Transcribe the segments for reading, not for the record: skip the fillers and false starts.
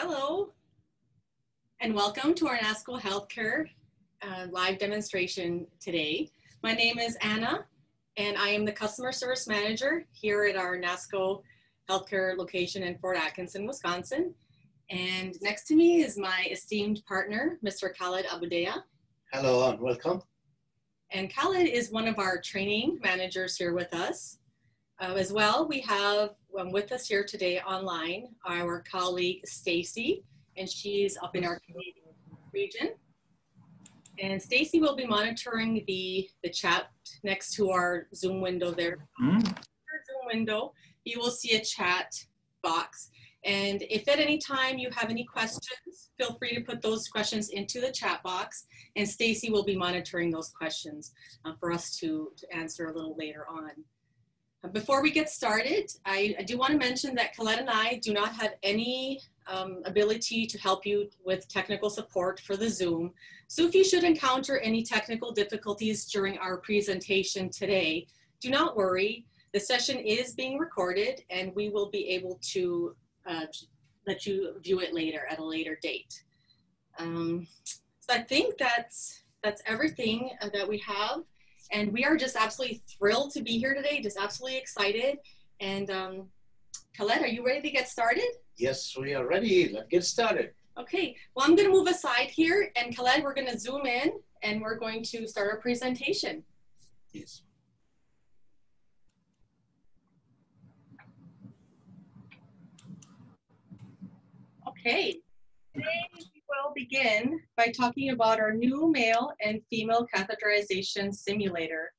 Hello, and welcome to our Nasco Healthcare live demonstration today. My name is Anna, and I am the Customer Service Manager here at our Nasco Healthcare location in Fort Atkinson, Wisconsin. And next to me is my esteemed partner, Mr. Khaled Abudea. Hello and welcome. And Khaled is one of our training managers here with us. As well, we have with us here today online our colleague Stacy, and she's up in our Canadian region. And Stacy will be monitoring the chat next to our Zoom window there. Our Zoom window, you will see a chat box. And if at any time you have any questions, feel free to put those questions into the chat box, and Stacy will be monitoring those questions for us to answer a little later on. Before we get started, I do want to mention that Colette and I do not have any ability to help you with technical support for the Zoom. So if you should encounter any technical difficulties during our presentation today, do not worry. The session is being recorded and we will be able to let you view it later at a later date. So I think that's everything that we have. And we are just absolutely thrilled to be here today, just absolutely excited. And Khaled, are you ready to get started? Yes, we are ready. Let's get started. Okay, well, I'm gonna move aside here, and Khaled, we're gonna zoom in, and we're going to start our presentation. Yes. Okay, today we will begin by talking about our new male and female catheterization simulator.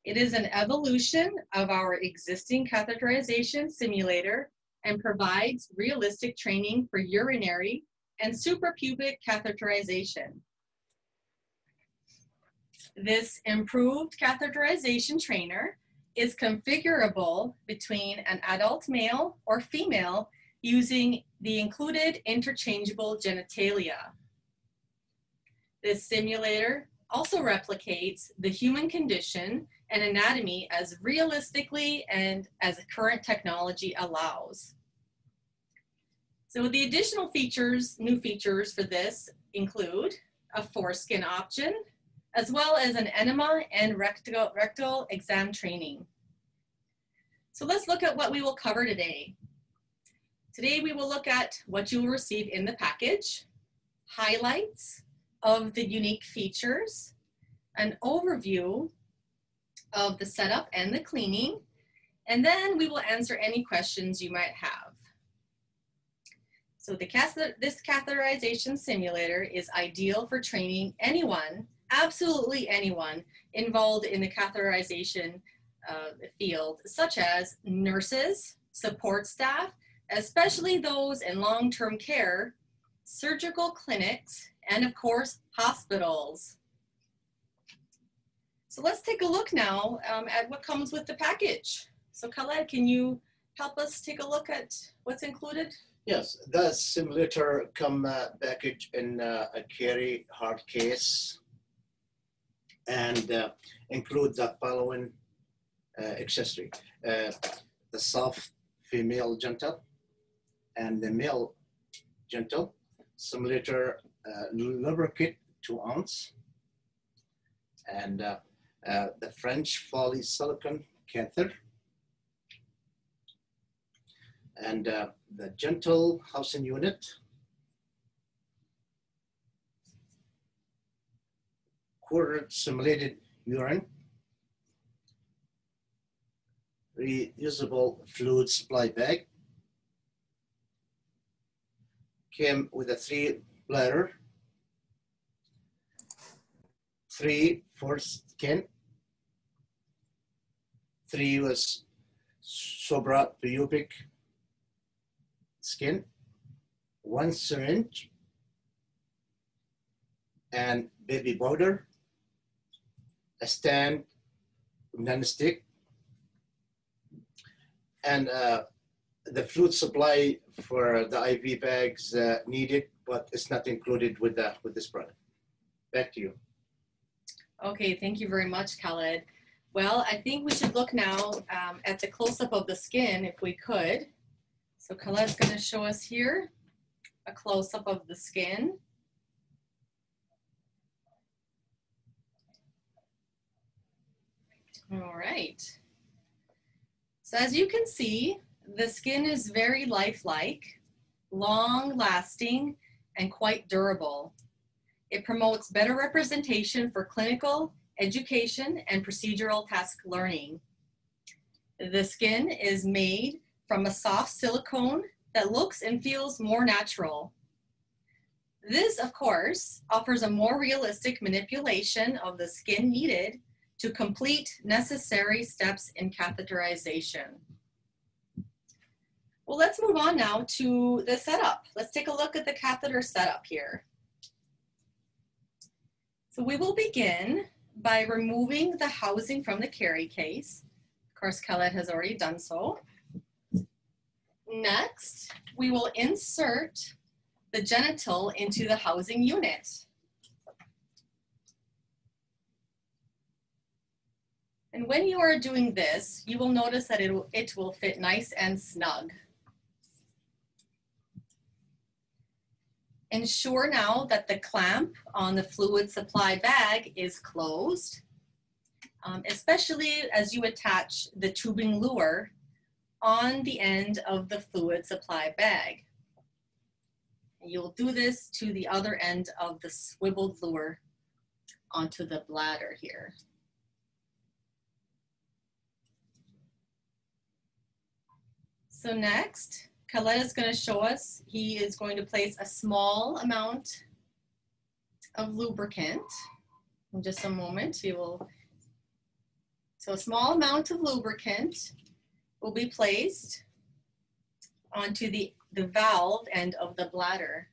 It is an evolution of our existing catheterization simulator and provides realistic training for urinary and suprapubic catheterization. This improved catheterization trainer is configurable between an adult male or female using the included interchangeable genitalia. This simulator also replicates the human condition and anatomy as realistically and as current technology allows. So the additional features, new features for this include a foreskin option, as well as an enema and rectal exam training. So let's look at what we will cover today. Today we will look at what you will receive in the package, highlights of the unique features, an overview of the setup and the cleaning, and then we will answer any questions you might have. So this catheterization simulator is ideal for training anyone, absolutely anyone, involved in the catheterization field, such as nurses, support staff, especially those in long-term care, surgical clinics, and of course, hospitals. So let's take a look now at what comes with the package. So Khaled, can you help us take a look at what's included? Yes, the simulator come package in a carry hard case and include the following accessory. The soft female gentle and the male gentle. Simulator lubricant 2 ounce. And the French polysilicon catheter. And the gentle housing unit. Quarter simulated urine. Reusable fluid supply bag. Came with a 3 bladder, 3 foreskin, 3 was suprapubic skin, 1 syringe, and baby powder, a stand, non-stick, and the fluid supply for the IV bags needed, but it's not included with this product. Back to you. Okay, thank you very much, Khaled. Well, I think we should look now at the close-up of the skin, if we could. So Khaled's going to show us here a close-up of the skin. All right. So as you can see, the skin is very lifelike, long-lasting, and quite durable. It promotes better representation for clinical, education, and procedural task learning. The skin is made from a soft silicone that looks and feels more natural. This, of course, offers a more realistic manipulation of the skin needed to complete necessary steps in catheterization. Well, let's move on now to the setup. Let's take a look at the catheter setup here. So we will begin by removing the housing from the carry case. Of course, Khaled has already done so. Next, we will insert the genital into the housing unit. And when you are doing this, you will notice that it will fit nice and snug. Ensure now that the clamp on the fluid supply bag is closed, especially as you attach the tubing lure on the end of the fluid supply bag. You'll do this to the other end of the swiveled lure onto the bladder here. So next, Khaled is going to show us, he is going to place a small amount of lubricant. In just a moment, so a small amount of lubricant will be placed onto the valve end of the bladder.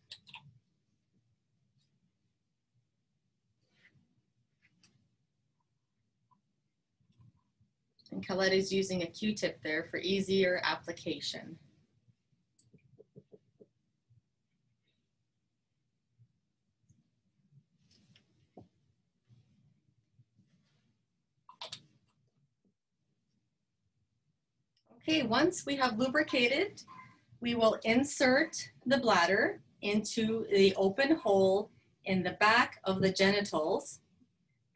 And Khaled is using a Q-tip there for easier application. Okay, once we have lubricated, we will insert the bladder into the open hole in the back of the genitals,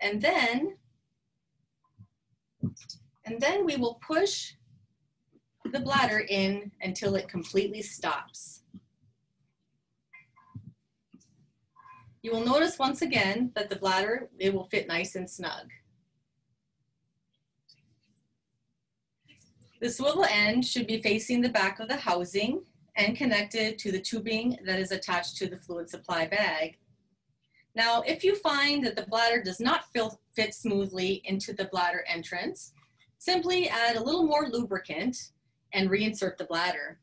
and then we will push the bladder in until it completely stops. You will notice once again that the bladder, it will fit nice and snug. The swivel end should be facing the back of the housing and connected to the tubing that is attached to the fluid supply bag. Now, if you find that the bladder does not fit smoothly into the bladder entrance, simply add a little more lubricant and reinsert the bladder.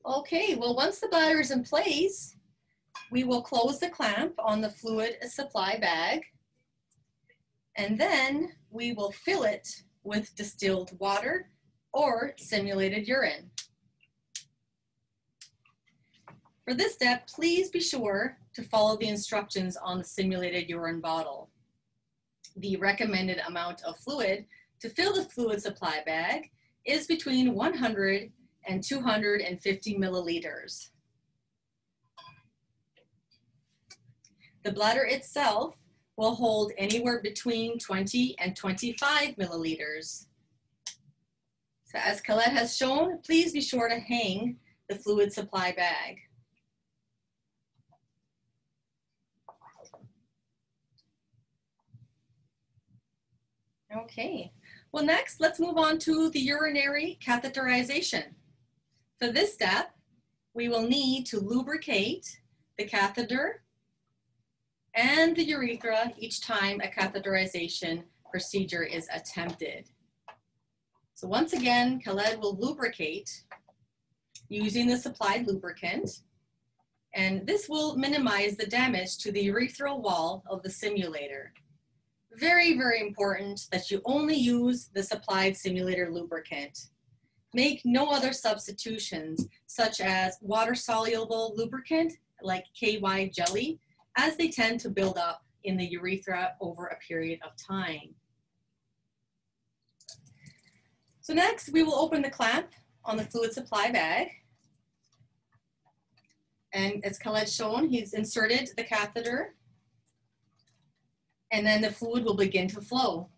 Okay, well, once the bladder is in place, we will close the clamp on the fluid supply bag, and then we will fill it with distilled water or simulated urine. For this step, please be sure to follow the instructions on the simulated urine bottle. The recommended amount of fluid to fill the fluid supply bag is between 100 and 250 milliliters. The bladder itself will hold anywhere between 20 and 25 milliliters. So as Khaled has shown, please be sure to hang the fluid supply bag. Okay, well next, let's move on to the urinary catheterization. For this step, we will need to lubricate the catheter and the urethra each time a catheterization procedure is attempted. So once again, Khaled will lubricate using the supplied lubricant, and this will minimize the damage to the urethral wall of the simulator. Very, very important that you only use the supplied simulator lubricant. Make no other substitutions, such as water-soluble lubricant like KY jelly, as they tend to build up in the urethra over a period of time. So next, we will open the clamp on the fluid supply bag. And as Khaled shown, he's inserted the catheter, and then the fluid will begin to flow.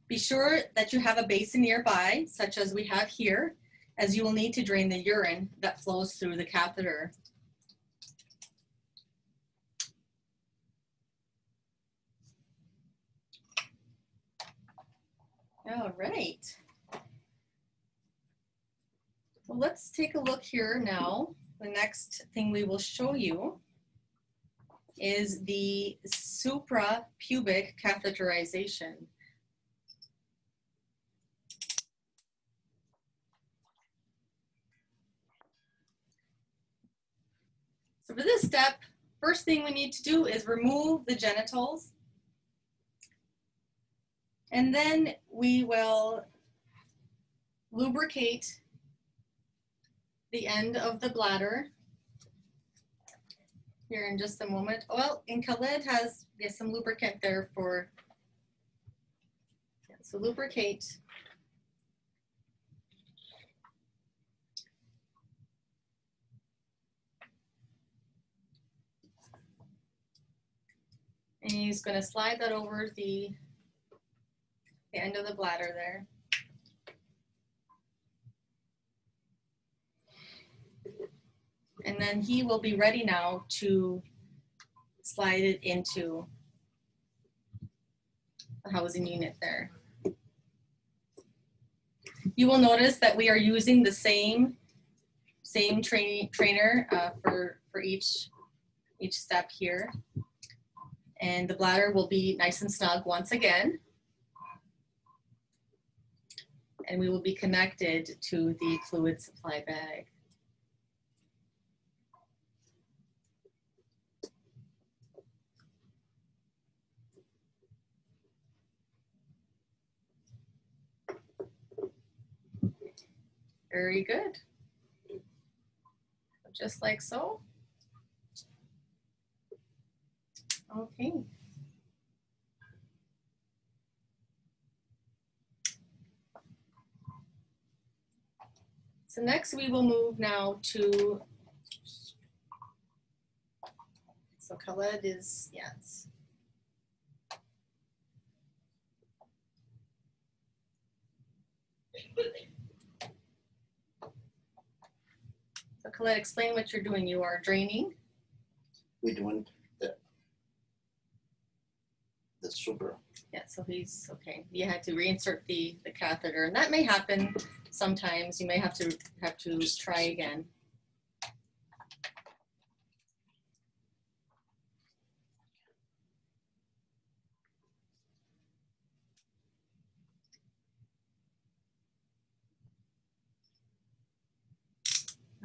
Be sure that you have a basin nearby, such as we have here, as you will need to drain the urine that flows through the catheter. All right. Well, let's take a look here now. The next thing we will show you is the suprapubic catheterization. So for this step, first thing we need to do is remove the genitals. And then we will lubricate the end of the bladder here in just a moment. Well, and Khaled has some lubricant there for, so lubricate. And he's going to slide that over the end of the bladder there. And then he will be ready now to slide it into the housing unit there. You will notice that we are using the same trainer for each step here. And the bladder will be nice and snug once again. And we will be connected to the fluid supply bag. Very good. Just like so. Okay. So next we will move now to, so Khaled is, yes. So Khaled, explain what you're doing. You are draining. We're doing the super. Yeah, so he's, okay. You had to reinsert the catheter, and that may happen sometimes. You may have to try again.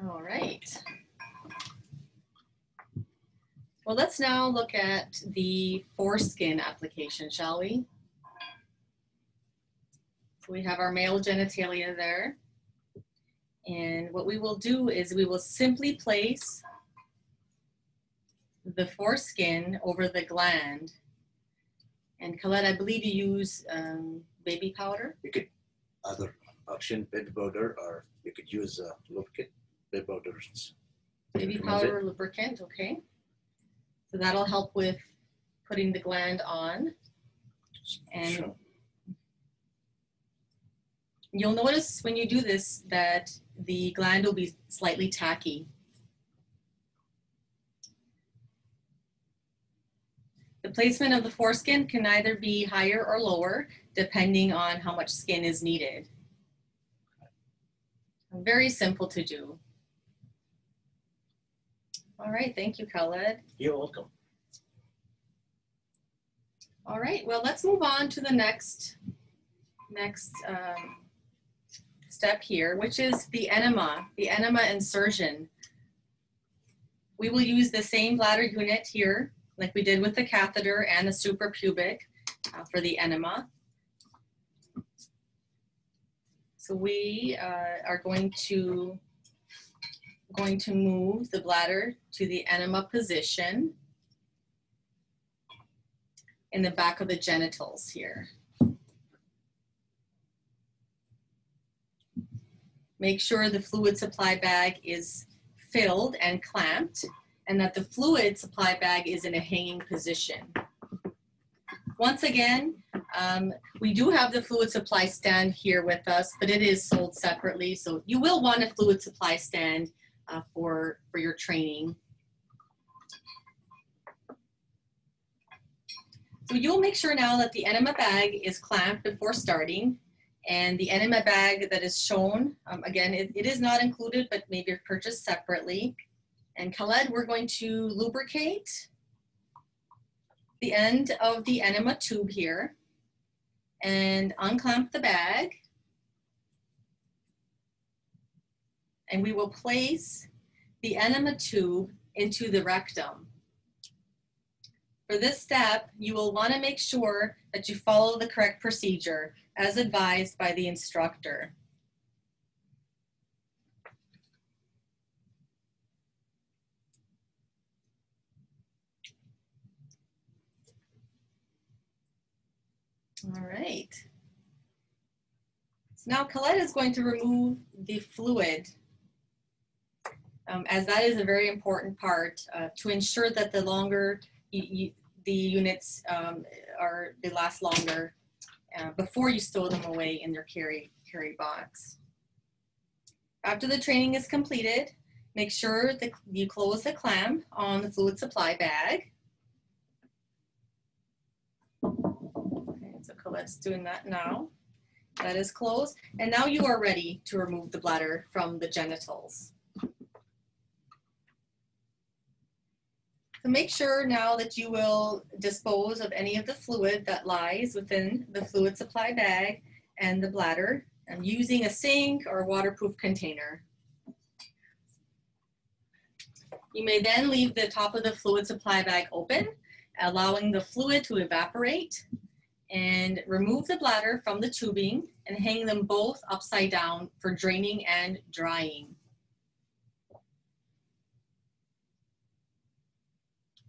All right. Well, let's now look at the foreskin application, shall we? So we have our male genitalia there. And what we will do is we will simply place the foreskin over the gland. And Khaled, I believe you use baby powder? You could, other option, baby powder, or you could use lubricant, baby powder. Baby powder or lubricant, okay. So that'll help with putting the gland on. And sure. You'll notice when you do this that the gland will be slightly tacky. The placement of the foreskin can either be higher or lower depending on how much skin is needed. Very simple to do. All right, thank you, Khaled. You're welcome. All right, well, let's move on to the next step here, which is the enema insertion. We will use the same bladder unit here, like we did with the catheter and the suprapubic for the enema. So we are going to move the bladder to the enema position in the back of the genitals here. Make sure the fluid supply bag is filled and clamped, and that the fluid supply bag is in a hanging position. Once again, we do have the fluid supply stand here with us, but it is sold separately. So you will want a fluid supply stand for your training. So you'll make sure now that the enema bag is clamped before starting, and the enema bag that is shown, again, it is not included, but maybe purchased separately. And Khaled, we're going to lubricate the end of the enema tube here and unclamp the bag. And we will place the enema tube into the rectum. For this step, you will want to make sure that you follow the correct procedure as advised by the instructor. All right. So now Colette is going to remove the fluid, as that is a very important part to ensure that the longer the units they last longer before you stow them away in their carry box. After the training is completed, make sure that you close the clamp on the fluid supply bag. Okay, so Colette's doing that now. That is closed. And now you are ready to remove the bladder from the genitals. So make sure now that you will dispose of any of the fluid that lies within the fluid supply bag and the bladder using a sink or waterproof container. You may then leave the top of the fluid supply bag open, allowing the fluid to evaporate, and remove the bladder from the tubing and hang them both upside down for draining and drying.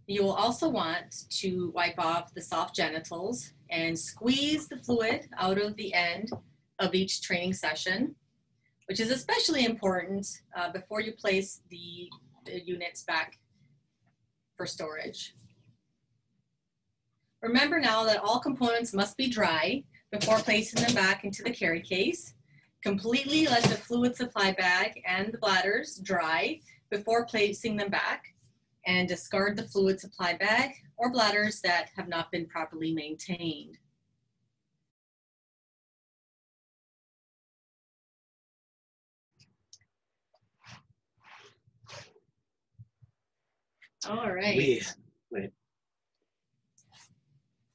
You will also want to wipe off the soft genitals and squeeze the fluid out of the end of each training session, which is especially important before you place the units back for storage. Remember now that all components must be dry before placing them back into the carry case. Completely let the fluid supply bag and the bladders dry before placing them back, and discard the fluid supply bag or bladders that have not been properly maintained. All right. Wait.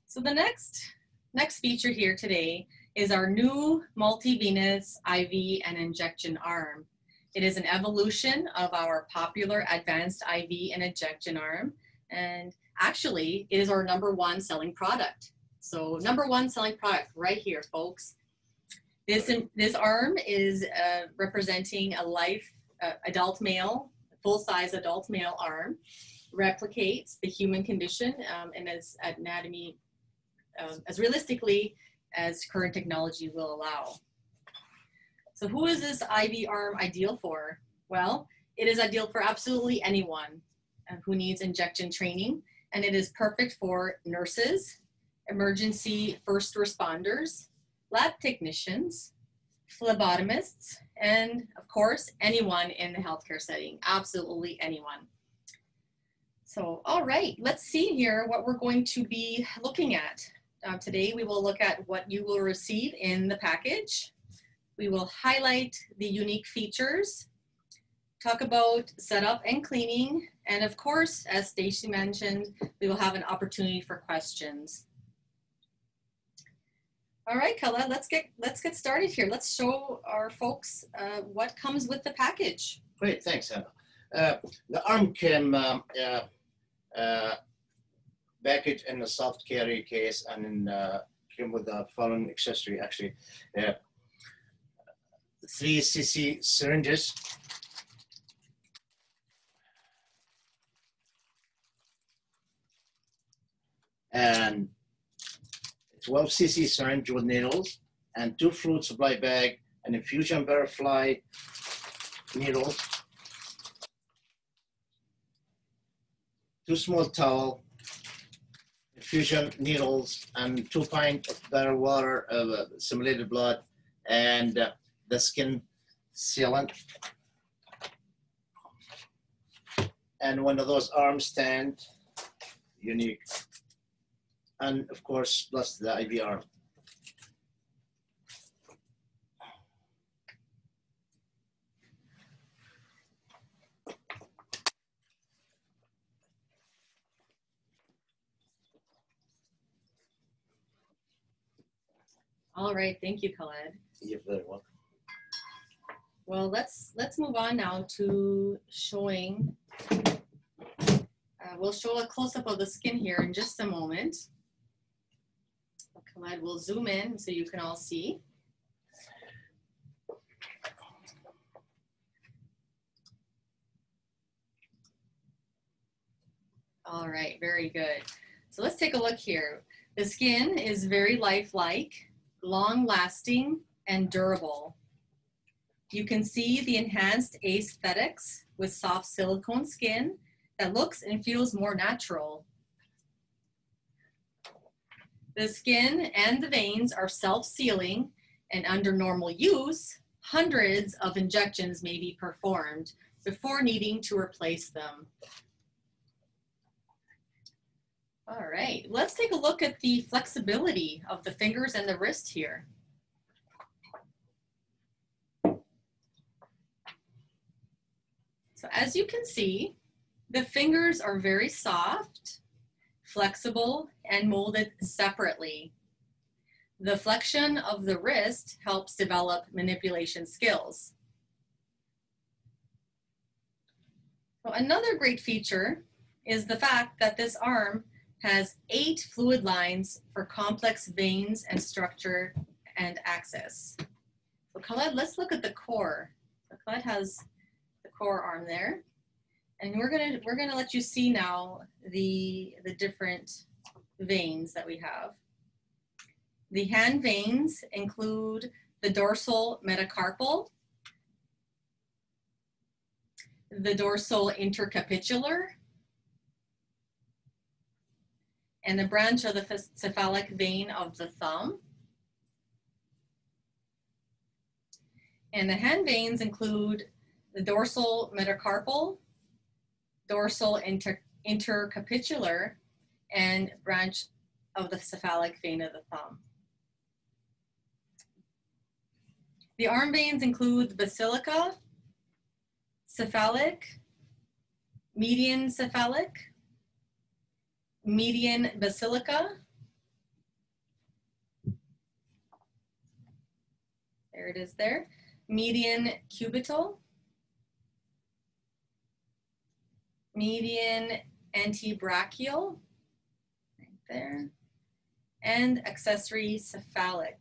So the next feature here today is our new multi-venous IV and injection arm. It is an evolution of our popular advanced IV and injection arm, and actually it is our #1 selling product. So #1 selling product right here, folks. This arm is representing a adult male, full-size adult male arm, replicates the human condition and as anatomy as realistically as current technology will allow. So who is this IV arm ideal for? Well, it is ideal for absolutely anyone who needs injection training, and it is perfect for nurses, emergency first responders, lab technicians, phlebotomists, and of course, anyone in the healthcare setting, absolutely anyone. So, all right, let's see here what we're going to be looking at. Today, we will look at what you will receive in the package. We will highlight the unique features, talk about setup and cleaning, and of course, as Stacy mentioned, we will have an opportunity for questions. All right, Kala, let's get started here. Let's show our folks what comes with the package. Great, thanks, Anna. The arm came packaged in a soft carry case and came with the following accessory, actually. 3 cc syringes, and 12 cc syringe with needles, and 2 fluid supply bag an infusion butterfly needle, 2 small towel, infusion needles, and 2 pints of better water of simulated blood, and the skin sealant, and one of those arm stand, unique, and of course, plus the IV arm. All right, thank you, Khaled. You're very welcome. Well, let's move on now to showing. We'll show a close-up of the skin here in just a moment. Khaled will zoom in so you can all see. All right, very good. So let's take a look here. The skin is very lifelike, long-lasting, and durable. You can see the enhanced aesthetics with soft silicone skin that looks and feels more natural. The skin and the veins are self-sealing, and under normal use, hundreds of injections may be performed before needing to replace them. All right, let's take a look at the flexibility of the fingers and the wrist here. So as you can see, the fingers are very soft, flexible, and molded separately. The flexion of the wrist helps develop manipulation skills. So another great feature is the fact that this arm has 8 fluid lines for complex veins and structure and access. So Khaled, let's look at the core. So Khaled has the core arm there. And we're gonna let you see now the different veins that we have. The hand veins include the dorsal metacarpal, the dorsal intercapitular, and the branch of the cephalic vein of the thumb. And the hand veins include the dorsal metacarpal, dorsal intercapitular, and branch of the cephalic vein of the thumb. The arm veins include the basilica, cephalic, median cephalic, median basilica, there it is there, median cubital, median antebrachial, right there, and accessory cephalic.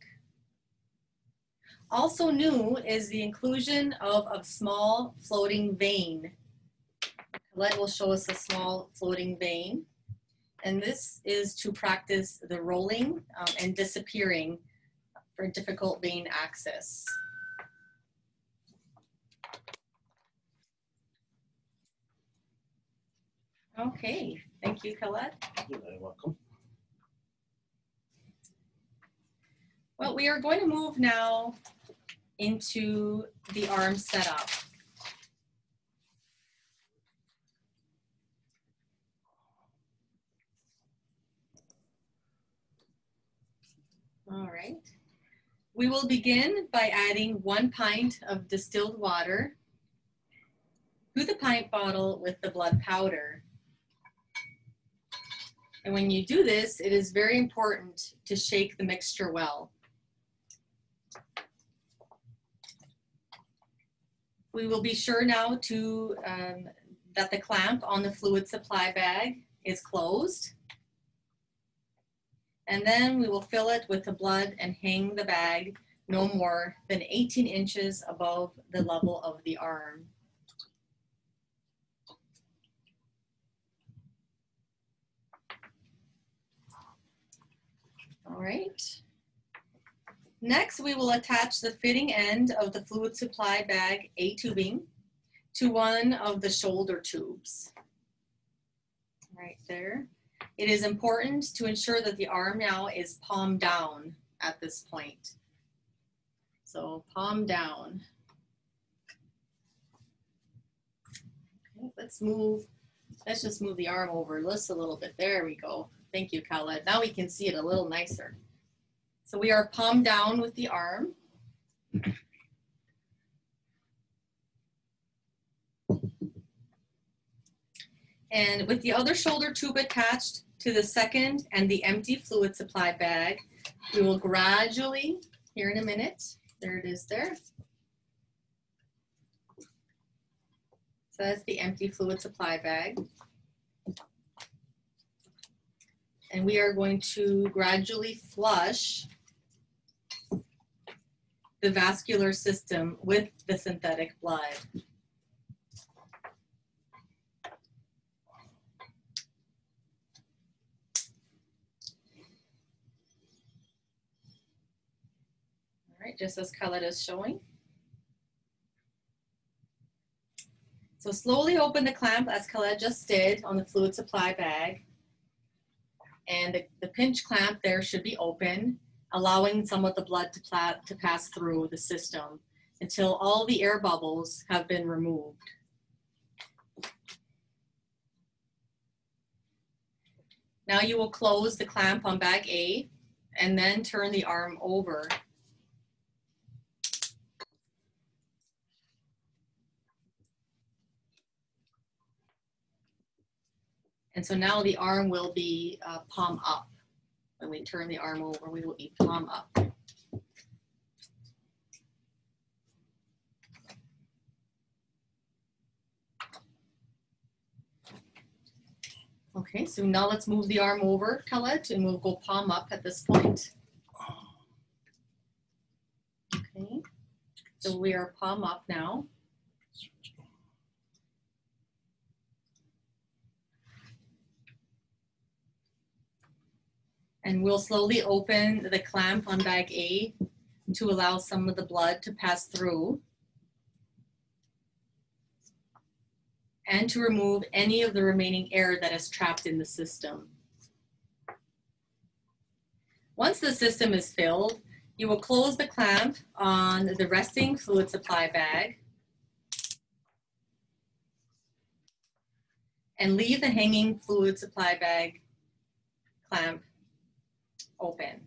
Also new is the inclusion of a small floating vein. Colette will show us a small floating vein. And this is to practice the rolling and disappearing for difficult vein access. Okay, thank you, Colette. You're very welcome. Well, we are going to move now into the arm setup. All right. We will begin by adding 1 pint of distilled water to the pint bottle with the blood powder. And when you do this, it is very important to shake the mixture well. We will be sure now to that the clamp on the fluid supply bag is closed. And then we will fill it with the blood and hang the bag no more than 18 inches above the level of the arm. All right. Next, we will attach the fitting end of the fluid supply bag A tubing to one of the shoulder tubes. Right there. It is important to ensure that the arm now is palm down at this point. So palm down. Okay, let's just move the arm over just a little bit. There we go. Thank you, Khaled. Now we can see it a little nicer. So we are palm down with the arm. And with the other shoulder tube attached to the second and the empty fluid supply bag, we will gradually, here in a minute, there it is there. So that's the empty fluid supply bag. And we are going to gradually flush the vascular system with the synthetic blood. All right, just as Khaled is showing. So slowly open the clamp as Khaled just did on the fluid supply bag. And the pinch clamp there should be open, allowing some of the blood to pass through the system until all the air bubbles have been removed. Now you will close the clamp on bag A and then turn the arm over. And so now the arm will be palm up. When we turn the arm over, we will be palm up. Okay, so now let's move the arm over, Khaled, and we'll go palm up at this point. Okay, so we are palm up now. And we'll slowly open the clamp on bag A to allow some of the blood to pass through and to remove any of the remaining air that is trapped in the system. Once the system is filled, you will close the clamp on the resting fluid supply bag and leave the hanging fluid supply bag clamp open.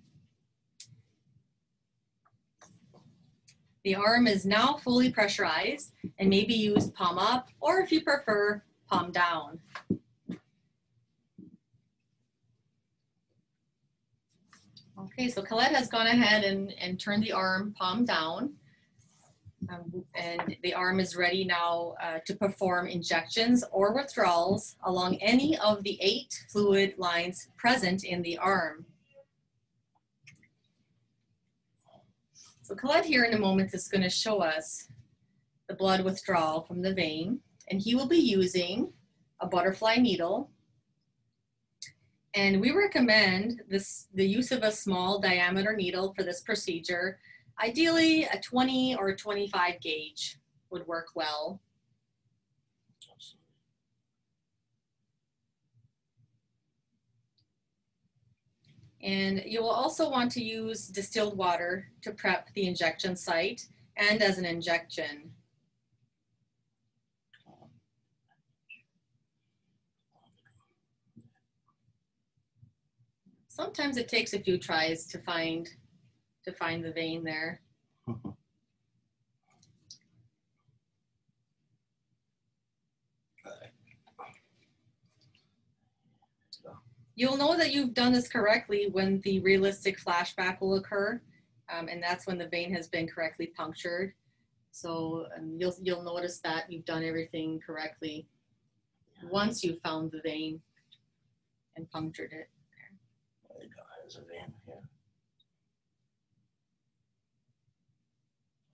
The arm is now fully pressurized and may be used palm up, or if you prefer, palm down. Okay, so Khaled has gone ahead and turned the arm palm down. And the arm is ready now to perform injections or withdrawals along any of the 8 fluid lines present in the arm. So Khaled here in a moment is going to show us the blood withdrawal from the vein, and he will be using a butterfly needle. And we recommend the use of a small diameter needle for this procedure. Ideally, a 20 or 25 gauge would work well. And you will also want to use distilled water to prep the injection site and as an injection. Sometimes it takes a few tries to find the vein there. You'll know that you've done this correctly when the realistic flashback will occur, and that's when the vein has been correctly punctured. So you'll notice that you've done everything correctly once you've found the vein and punctured it. There you go, there's a vein here.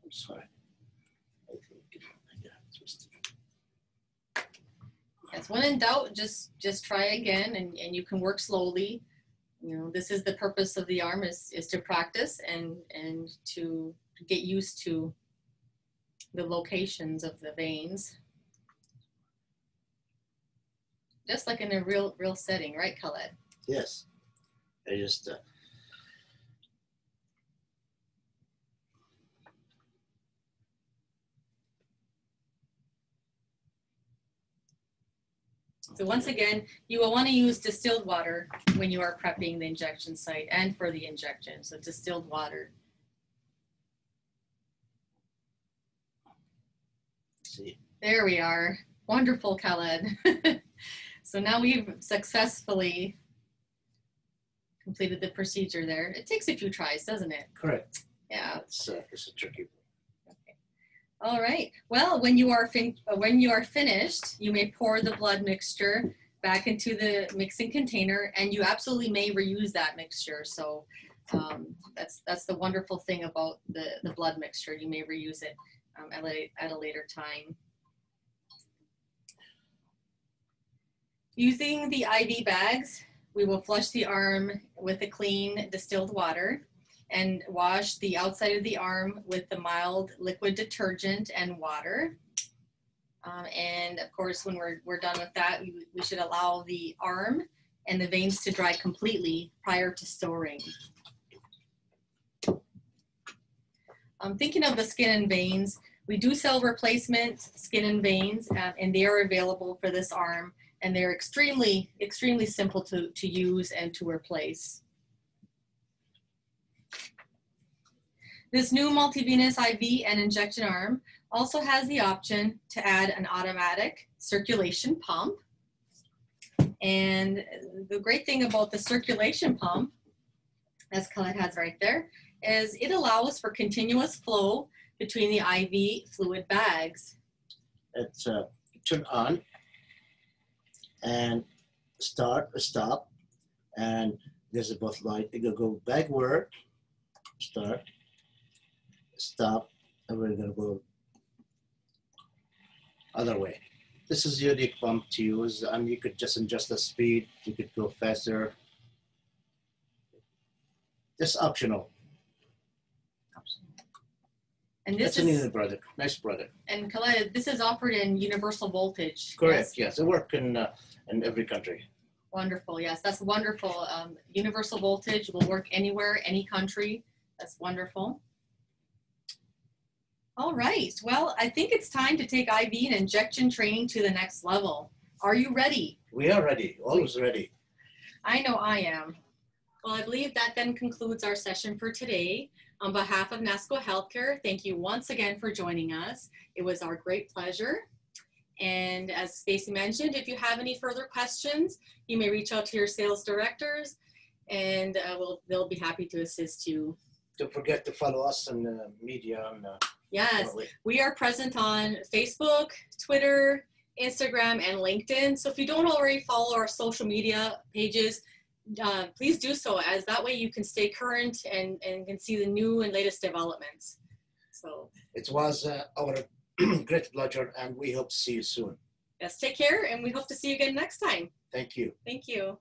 I'm sorry. Yes, when in doubt, just try again, and you can work slowly. you know, this is the purpose of the arm, is to practice and to get used to the locations of the veins. Just like in a real setting, right, Khaled? Yes. I just So once again, you will want to use distilled water when you are prepping the injection site and for the injection. So distilled water. see. There we are. Wonderful, Khaled. So now we've successfully completed the procedure there. It takes a few tries, doesn't it? Correct. Yeah. It's a tricky one. All right. Well, when you are finished, you may pour the blood mixture back into the mixing container, and you absolutely may reuse that mixture. So that's the wonderful thing about the blood mixture. You may reuse it at a later time. Using the IV bags, we will flush the arm with a clean distilled water and wash the outside of the arm with the mild liquid detergent and water. And of course, when we're done with that, we should allow the arm and the veins to dry completely prior to storing. Thinking of the skin and veins, we do sell replacement skin and veins, and they are available for this arm, and they're extremely simple to use and to replace. This new multivenous IV and injection arm also has the option to add an automatic circulation pump. And the great thing about the circulation pump, as Khaled has right there, is it allows for continuous flow between the IV fluid bags. It's turn on and stop, and there's a both light. It will go backward, start, stop, and we're gonna go other way. This is a unique pump to use, and you could just adjust the speed. You could go faster. Just optional. And this That's a new product, nice product. And Khaled, this is offered in universal voltage. Correct. Yes, yes. It works in every country. Wonderful. Yes, that's wonderful. Universal voltage will work anywhere, any country. That's wonderful. All right. Well, I think it's time to take IV and injection training to the next level. Are you ready? We are ready. Always ready. I know I am. Well, I believe that then concludes our session for today. On behalf of Nasco Healthcare, thank you once again for joining us. It was our great pleasure. And as Stacy mentioned, if you have any further questions, you may reach out to your sales directors, and they'll be happy to assist you. Don't forget to follow us on the media. Yes, we are present on Facebook, Twitter, Instagram, and LinkedIn. So if you don't already follow our social media pages, please do so, as that way you can stay current and can see the new and latest developments. So it was our great pleasure, and we hope to see you soon. Yes, take care, and we hope to see you again next time. Thank you. Thank you.